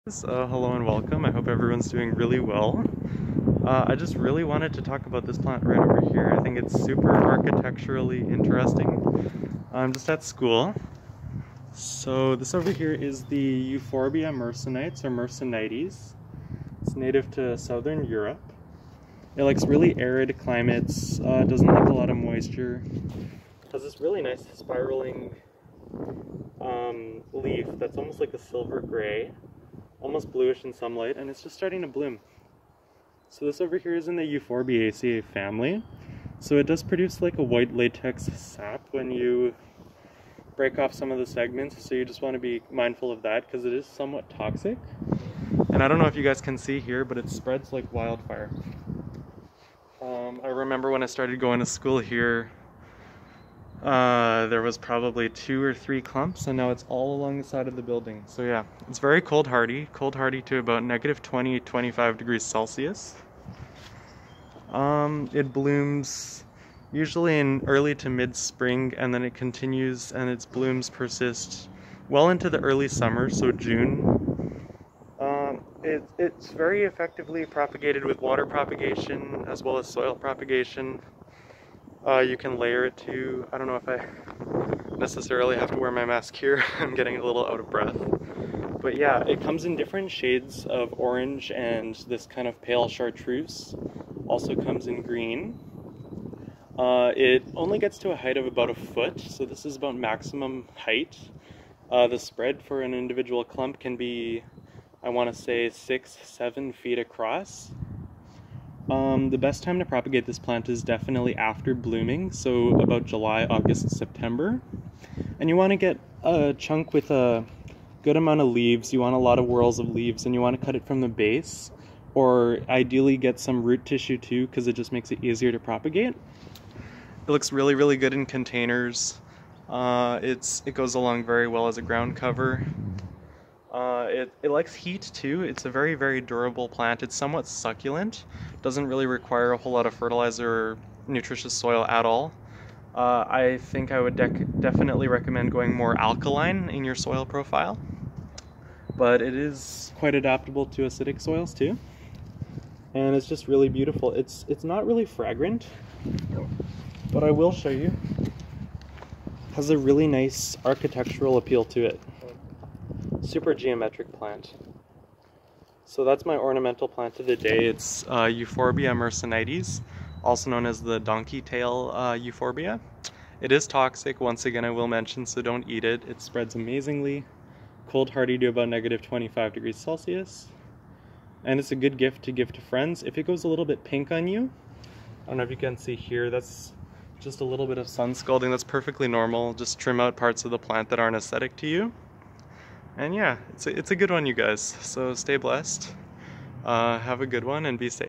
Hello and welcome. I hope everyone's doing really well. I just really wanted to talk about this plant right over here. I think it's super architecturally interesting. I'm just at school. So this over here is the Euphorbia myrsinites or myrsinites. It's native to southern Europe. It likes really arid climates, doesn't like a lot of moisture. It has this really nice spiraling leaf that's almost like a silver gray. Almost bluish in some light, and it's just starting to bloom. So this over here is in the Euphorbiaceae family. So it does produce like a white latex sap when you break off some of the segments, so you just want to be mindful of that because it is somewhat toxic. And I don't know if you guys can see here, but it spreads like wildfire. I remember when I started going to school here, there was probably 2 or 3 clumps, and now it's all along the side of the building. So yeah, it's very cold hardy to about -20, 25 degrees Celsius. It blooms usually in early to mid-spring, and then it continues, and its blooms persist well into the early summer, so June. It's very effectively propagated with water propagation as well as soil propagation. You can layer it too. I don't know if I necessarily have to wear my mask here. I'm getting a little out of breath. But yeah, it comes in different shades of orange and this kind of pale chartreuse. Also comes in green. It only gets to a height of about 1 foot, so this is about maximum height. The spread for an individual clump can be, I want to say, 6-7 feet across. The best time to propagate this plant is definitely after blooming, so about July, August, September. And you want to get a chunk with a good amount of leaves. You want a lot of whorls of leaves, and you want to cut it from the base, or ideally get some root tissue too, because it just makes it easier to propagate. It looks really, really good in containers. It goes along very well as a ground cover. It likes heat too. It's a very, very durable plant. It's somewhat succulent. Doesn't really require a whole lot of fertilizer or nutritious soil at all. I think I would definitely recommend going more alkaline in your soil profile. But it is quite adaptable to acidic soils too. And it's just really beautiful. It's not really fragrant, but I will show you. It has a really nice architectural appeal to it. Super geometric plant. So that's my ornamental plant of the day. It's Euphorbia myrsinites, also known as the Donkey Tail Euphorbia. It is toxic, once again I will mention, so don't eat it. It spreads amazingly, cold hardy to about -25 degrees Celsius. And it's a good gift to give to friends. If it goes a little bit pink on you, I don't know if you can see here, that's just a little bit of sun scalding. That's perfectly normal. Just trim out parts of the plant that aren't aesthetic to you. And yeah, it's a good one, you guys. So stay blessed, have a good one, and be safe.